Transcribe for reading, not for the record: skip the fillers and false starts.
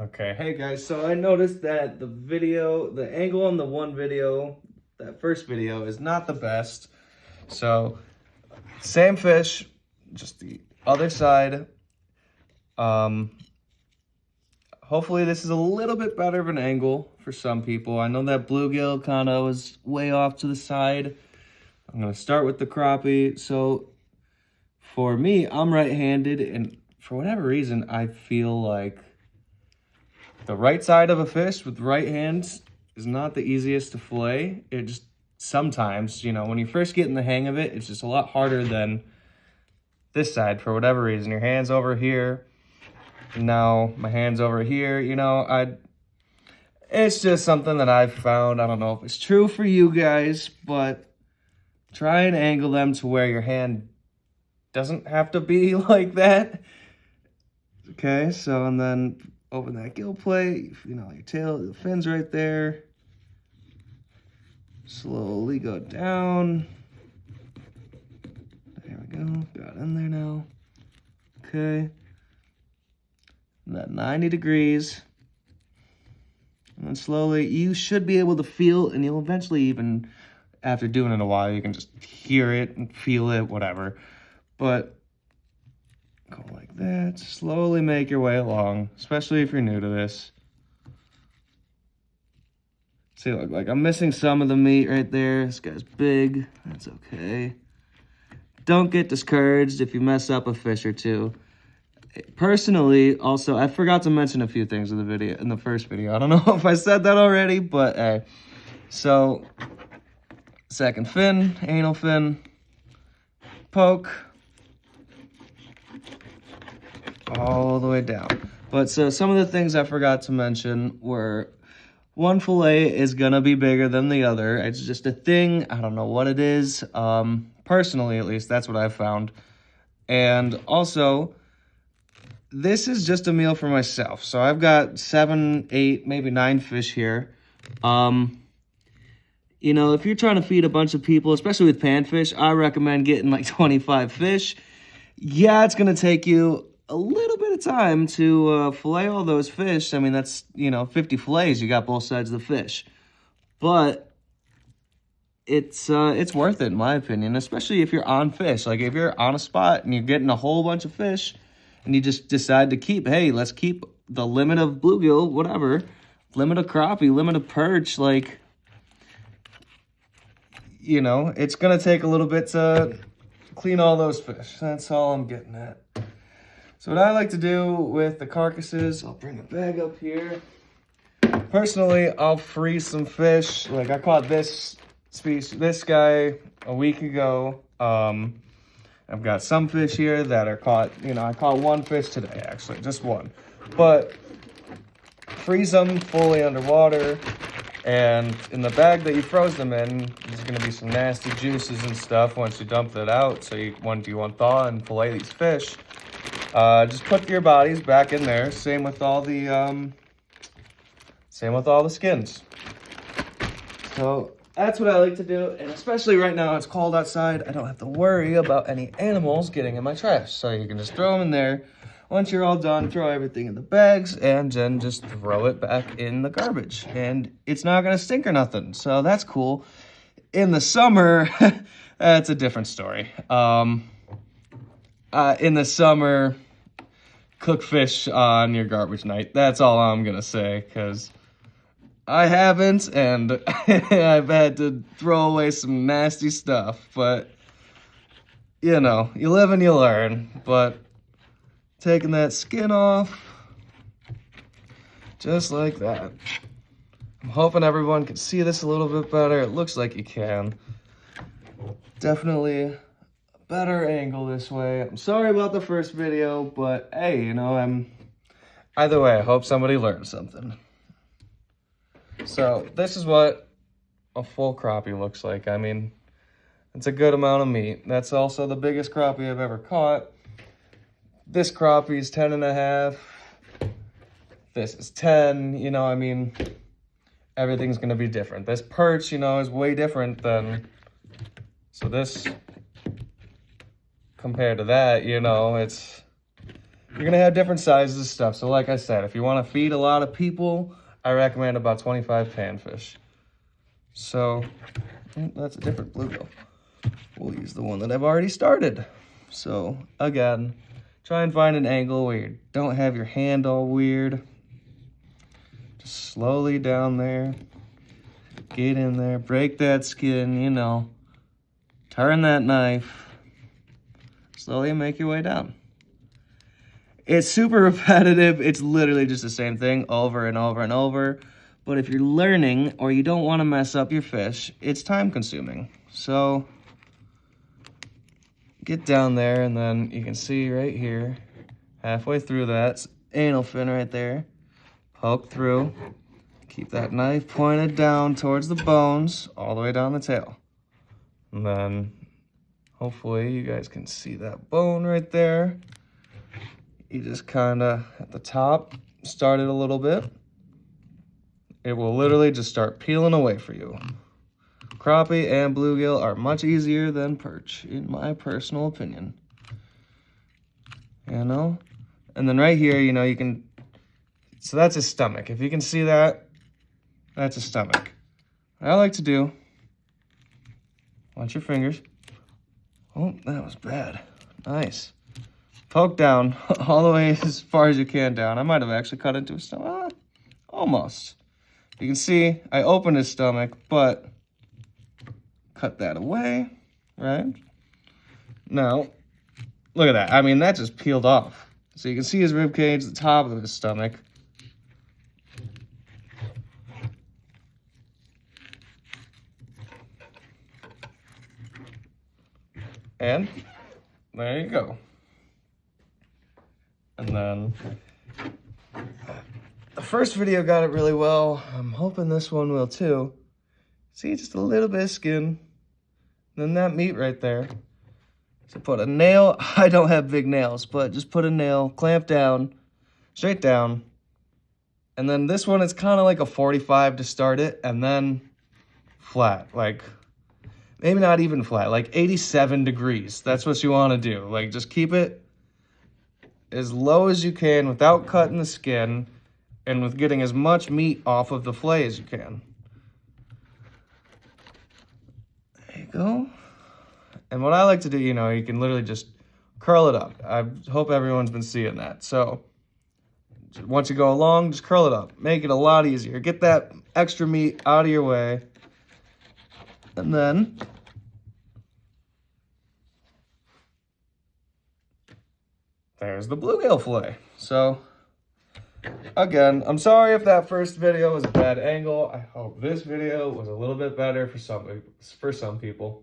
Okay, hey guys, so I noticed that the angle on the one video, that first video, is not the best. So, same fish, just the other side. Um, Hopefully this is a little bit better of an angle for some people. I know that bluegill kind of was way off to the side. I'm gonna start with the crappie. So, for me, I'm right-handed, and for whatever reason, I feel like the right side of a fish with the right hand is not the easiest to fillet. It just sometimes, when you first get in the hang of it, it's just a lot harder than this side for whatever reason. Your hand's over here. Now my hand's over here. It's just something that I've found. I don't know if it's true for you guys, but try and angle them to where your hand doesn't have to be like that. Okay, so and then open that gill plate, your tail, the fin's right there. Slowly go down. There we go, got in there now. Okay. And that 90 degrees. And then slowly, you should be able to feel, and you'll eventually even, after doing it a while, you can just hear it and feel it, whatever. But go like that, slowly make your way along, especially if you're new to this. See, look, like I'm missing some of the meat right there. This guy's big, that's okay. Don't get discouraged if you mess up a fish or two. Personally, also, I forgot to mention a few things in the first video. I don't know if I said that already, but hey. So, second fin, anal fin, poke, all the way down. But so some of the things I forgot to mention were one fillet is gonna be bigger than the other. It's just a thing. I don't know what it is. Personally, at least, that's what I've found. And also, this is just a meal for myself. So I've got 7, 8, maybe 9 fish here. If you're trying to feed a bunch of people, especially with panfish, I recommend getting like 25 fish. Yeah, it's gonna take you a little bit of time to fillet all those fish. I mean, that's, 50 fillets, you got both sides of the fish. But it's worth it, in my opinion, especially if you're on fish. Like, if you're on a spot and you're getting a whole bunch of fish, and you just decide to hey, let's keep the limit of bluegill, whatever, limit of crappie, limit of perch, like, it's gonna take a little bit to clean all those fish. That's all I'm getting at. So what I like to do with the carcasses, I'll bring a bag up here. Personally, I'll freeze some fish. Like, I caught this guy a week ago. I've got some fish here that are caught, I caught one fish today, actually, just one. But freeze them fully underwater, and in the bag that you froze them in, there's gonna be some nasty juices and stuff once you dump that out. So once you want thaw and fillet these fish, just put your bodies back in there. Same with all the skins. So that's what I like to do, and especially right now, it's cold outside. I don't have to worry about any animals getting in my trash. So you can just throw them in there. Once you're all done, throw everything in the bags, and then just throw it back in the garbage. And it's not gonna stink or nothing, so that's cool. In the summer, that's a different story. In the summer, cook fish on your garbage night. That's all I'm gonna say, because I haven't, and I've had to throw away some nasty stuff, but, you live and you learn. But taking that skin off, just like that. I'm hoping everyone can see this a little bit better. It looks like you can. Definitely a better angle this way. I'm sorry about the first video, but hey, either way, I hope somebody learned something. So this is what a full crappie looks like. I mean, it's a good amount of meat. That's also the biggest crappie I've ever caught. This crappie is 10.5. This is 10. I mean, everything's gonna be different. This perch, is way different than, so this compared to that, You're gonna have different sizes of stuff. So like I said, if you want to feed a lot of people, I recommend about 25 panfish. So that's a different bluegill. We'll use the one that I've already started. So again, try and find an angle where you don't have your hand all weird. Just slowly down there. Get in there, break that skin, you know. Turn that knife. Slowly make your way down. It's super repetitive. It's literally just the same thing over and over and over. But if you're learning or you don't want to mess up your fish, it's time consuming. So get down there, and then you can see right here, halfway through that anal fin right there. Poke through. Keep that knife pointed down towards the bones, all the way down the tail. And then hopefully you guys can see that bone right there. You just kind of, at the top, start it a little bit. It will literally just start peeling away for you. Crappie and bluegill are much easier than perch, in my personal opinion. You know? And then right here, you know, you can, so that's his stomach. If you can see that, that's his stomach. What I like to do, watch your fingers. Oh, that was bad. Nice. Poke down all the way as far as you can down. I might have actually cut into his stomach. Almost. You can see I opened his stomach, but cut that away, right? Now, look at that. I mean, that just peeled off. So you can see his rib cage, the top of his stomach. And there you go. And then the first video got it really well. I'm hoping this one will too. See, just a little bit of skin. Then that meat right there. So put a nail. I don't have big nails, but just put a nail, clamp down, straight down. And then this one is kind of like a 45 to start it, and then flat, like maybe not even flat, like 87 degrees. That's what you want to do. Like, just keep it as low as you can without cutting the skin and with getting as much meat off of the fillet as you can. There you go. And what I like to do, you know, you can literally just curl it up. I hope everyone's been seeing that. So once you go along, just curl it up. Make it a lot easier. Get that extra meat out of your way. And then there's the bluegill fillet. So again, I'm sorry if that first video was a bad angle. I hope this video was a little bit better for some people.